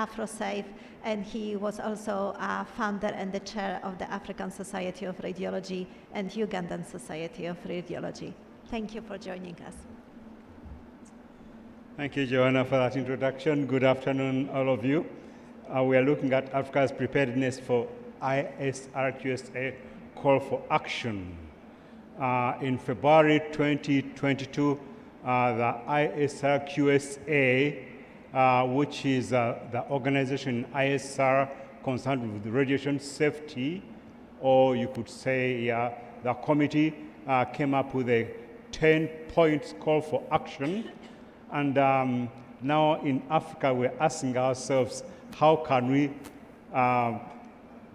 AFROSAFE, and he was also a founder and the chair of the African Society of Radiology and Ugandan Society of Radiology. Thank you for joining us. Thank you, Joanna, for that introduction. Good afternoon, all of you. We are looking at Africa's preparedness for ISRQSA call for action. In February 2022, the ISRQSA, which is the organization ISR concerned with radiation safety, or you could say the committee came up with a 10 points call for action. And now in Africa, we're asking ourselves, how can we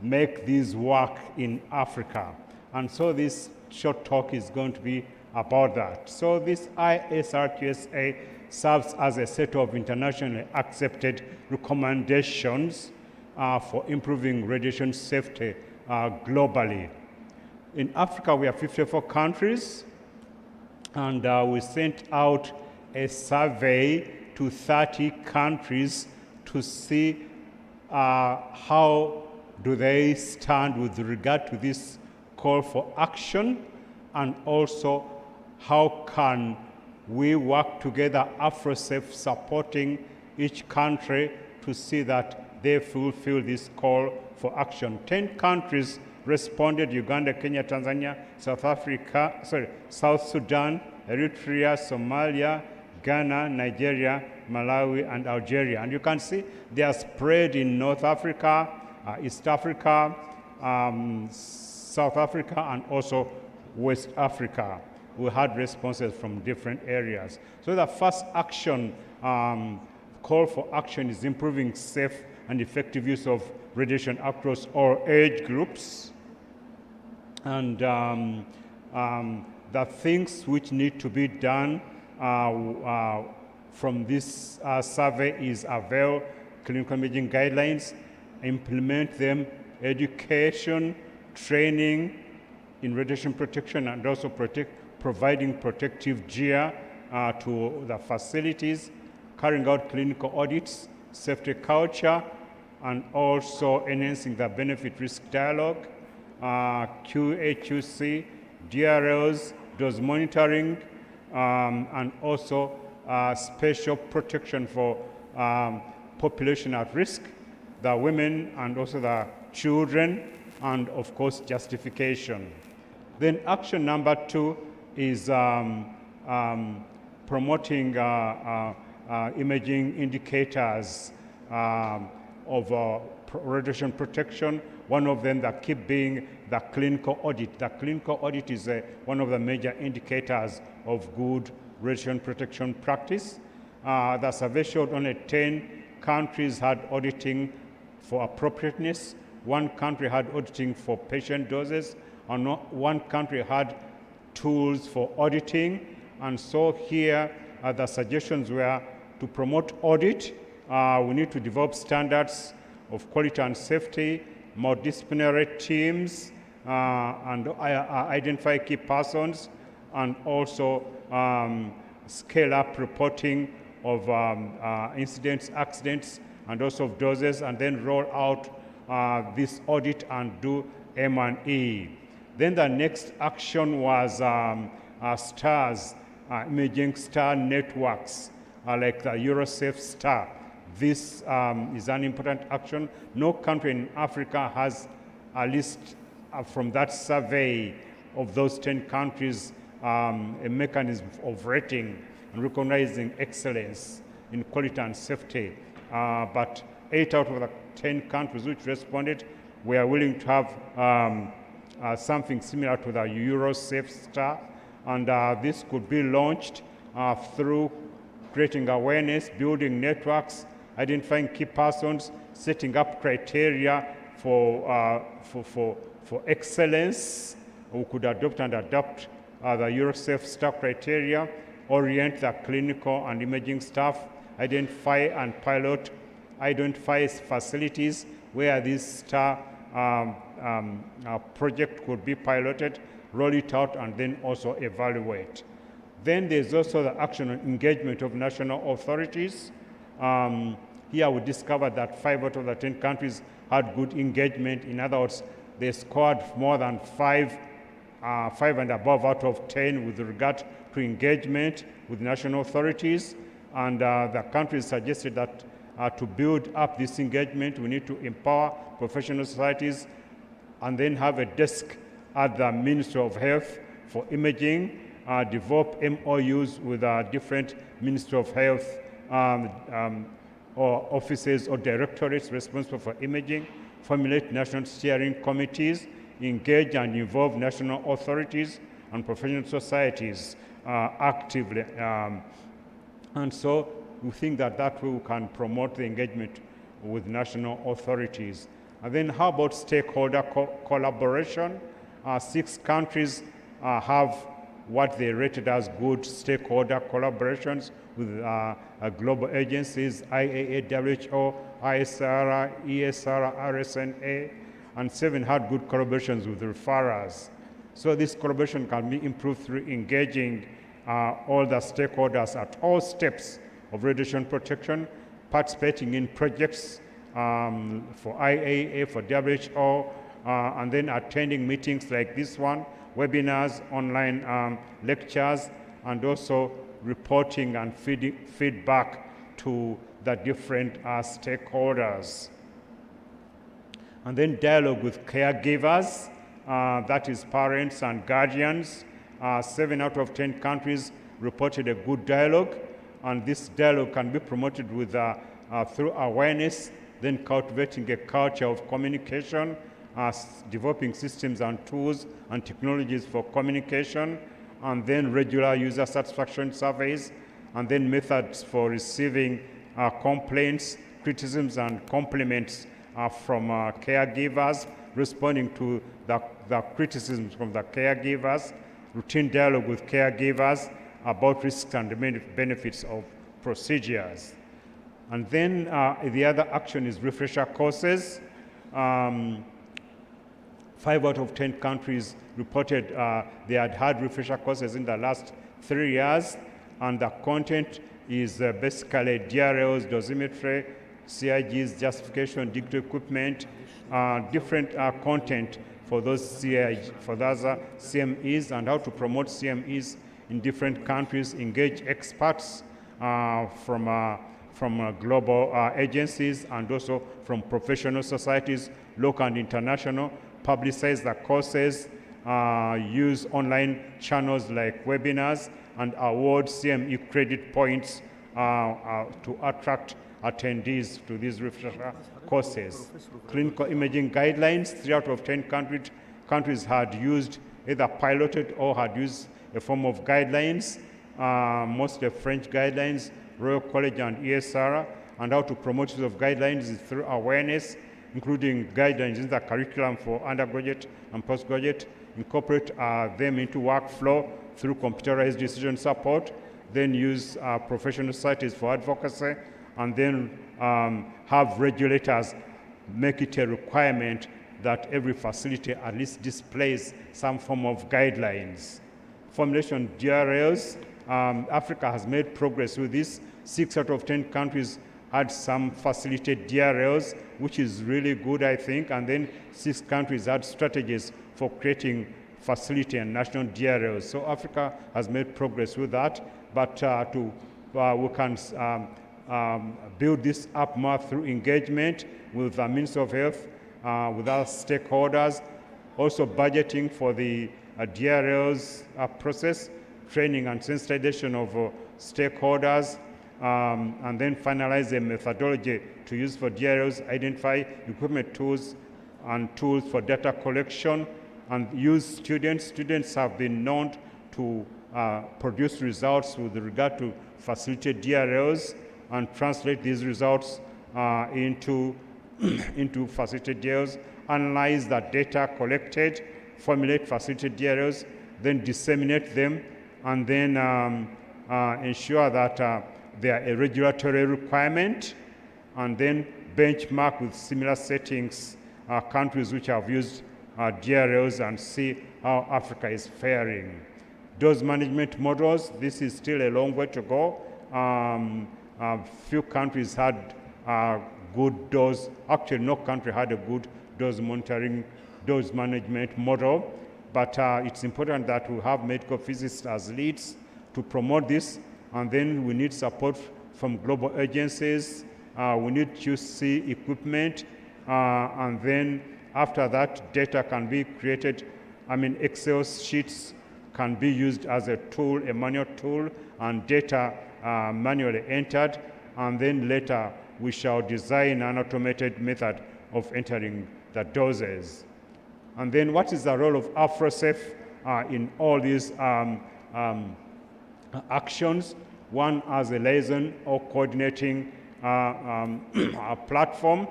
make this work in Africa? And so this short talk is going to be about that. So this ISRQSA serves as a set of internationally accepted recommendations for improving radiation safety globally. In Africa, we have 54 countries, and we sent out a survey to 30 countries to see how do they stand with regard to this call for action, and also how can we work together, AFROSAFE supporting each country to see that they fulfill this call for action. 10 countries responded: Uganda, Kenya, Tanzania, South Sudan, Eritrea, Somalia, Ghana, Nigeria, Malawi, and Algeria. And you can see they are spread in North Africa, East Africa, South Africa, and also West Africa. We had responses from different areas. So the first action, call for action, is improving safe and effective use of radiation across all age groups. And the things which need to be done from this survey is avail clinical imaging guidelines, implement them, education, training in radiation protection, and also providing protective gear to the facilities, carrying out clinical audits, safety culture, and also enhancing the benefit-risk dialogue, QA/QC, DRLs, dose monitoring, and also special protection for population at risk, the women and also the children, and of course justification. Then action number 2 is promoting imaging indicators of radiation protection. One of them that keep being the clinical audit. The clinical audit is one of the major indicators of good radiation protection practice. The survey showed only 10 countries had auditing for appropriateness. One country had auditing for patient doses, and one country had tools for auditing. And so here the suggestions were to promote audit. We need to develop standards of quality and safety, multidisciplinary teams, and identify key persons, and also scale up reporting of incidents, accidents, and also of doses, and then roll out this audit and do M&E. Then the next action was STARS, imaging star networks, like the EuroSafe star. This is an important action. No country in Africa has, at least from that survey of those 10 countries, a mechanism of rating and recognizing excellence in quality and safety. But 8 out of the 10 countries which responded were willing to have something similar to the EuroSafe star. And this could be launched through creating awareness, building networks, identifying key persons, setting up criteria for excellence. We could adopt the EuroSafe star criteria, orient the clinical and imaging staff, identify and pilot, identify facilities where this star project could be piloted, roll it out, and then also evaluate. Then there's also the action on engagement of national authorities. Here we discovered that 5 out of the 10 countries had good engagement. In other words, they scored more than 5 and above out of 10 with regard to engagement with national authorities. And the countries suggested that to build up this engagement, we need to empower professional societies and then have a desk at the Ministry of Health for imaging, develop MOUs with different Ministry of Health or offices or directorates responsible for imaging, formulate national steering committees, engage and involve national authorities and professional societies actively. And so we think that that way we can promote the engagement with national authorities. And then how about stakeholder collaboration? 6 countries have what they rated as good stakeholder collaborations with global agencies, IAA, WHO, ISR, ESRNM, and 7 had good collaborations with referrers. So this collaboration can be improved through engaging all the stakeholders at all steps of radiation protection, participating in projects for IAA, for WHO, and then attending meetings like this one, webinars, online lectures, and also reporting and feedback to the different stakeholders. And then dialogue with caregivers, that is parents and guardians. 7 out of 10 countries reported a good dialogue, and this dialogue can be promoted with, through awareness, then cultivating a culture of communication, developing systems and tools and technologies for communication, and then regular user satisfaction surveys, and then methods for receiving complaints, criticisms, and compliments from caregivers, responding to the criticisms from the caregivers, routine dialogue with caregivers about risks and benefits of procedures. And then the other action is refresher courses. 5 out of 10 countries reported they had had refresher courses in the last 3 years, and the content is basically DRLs, dosimetry, CIGs, justification, digital equipment, different content for those CMEs, and how to promote CMEs in different countries, engage experts from global agencies and also from professional societies, local and international, publicize the courses, use online channels like webinars, and award CME credit points to attract attendees to these refresher courses. Clinical imaging guidelines, 3 out of 10 countries had used either piloted or had used a form of guidelines, mostly French guidelines, Royal College and ESR, and how to promote use of guidelines is through awareness, including guidelines in the curriculum for undergraduate and postgraduate, incorporate them into workflow through computerized decision support, then use professional societies for advocacy, and then have regulators make it a requirement that every facility at least displays some form of guidelines. Formulation DRLs, Africa has made progress with this. 6 out of 10 countries had some facilitated DRLs, which is really good, I think, and then 6 countries had strategies for creating facility and national DRLs. So Africa has made progress with that, but we can build this up more through engagement with the Ministry of Health, with our stakeholders, also budgeting for the DRLs process, training and sensitization of stakeholders, and then finalize a methodology to use for DRLs, identify equipment tools and tools for data collection, and use students. Students have been known to produce results with regard to facilitated DRLs and translate these results into facilitated DRLs, analyze the data collected, formulate facilitated DRLs, then disseminate them, and then ensure that they are a regulatory requirement, and then benchmark with similar settings countries which have used DRLs and see how Africa is faring. Dose management models, this is still a long way to go. Few countries had good dose. Actually, no country had a good dose monitoring, dose management model, but it's important that we have medical physicists as leads to promote this, and then we need support from global agencies. We need QC equipment, and then after that, data can be created. I mean, Excel sheets can be used as a tool, a manual tool, and data manually entered, and then later we shall design an automated method of entering the doses. And then what is the role of AFROSAFE in all these actions? One, as a liaison or coordinating a platform,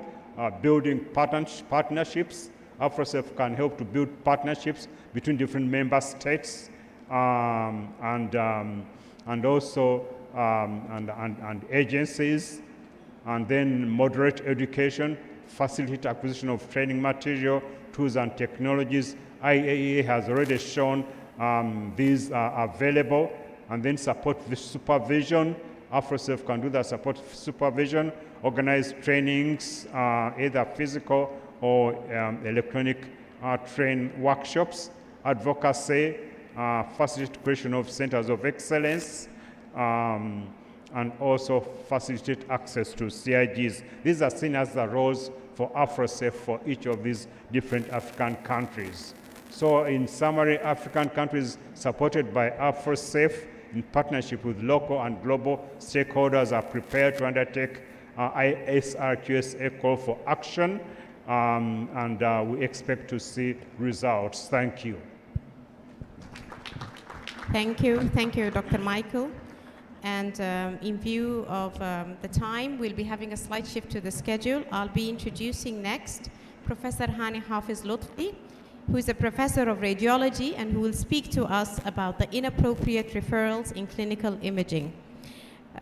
building partnerships. AFROSAFE can help to build partnerships between different member states and also and agencies, and then moderate education, facilitate acquisition of training material, tools and technologies. IAEA has already shown these are available, and then support the supervision. AFROSAFE can do the support supervision, organize trainings, either physical or electronic train workshops, advocacy, facilitate creation of centers of excellence, and also facilitate access to CIGs. These are seen as the roles for AFROSAFE for each of these different African countries. So in summary, African countries supported by AFROSAFE in partnership with local and global stakeholders are prepared to undertake ISRQSA call for action, and we expect to see results. Thank you. Thank you, Dr. Michael. And in view of the time, we'll be having a slight shift to the schedule. I'll be introducing next Professor Hani Hafiz Lutfi, who is a professor of radiology and who will speak to us about the inappropriate referrals in clinical imaging.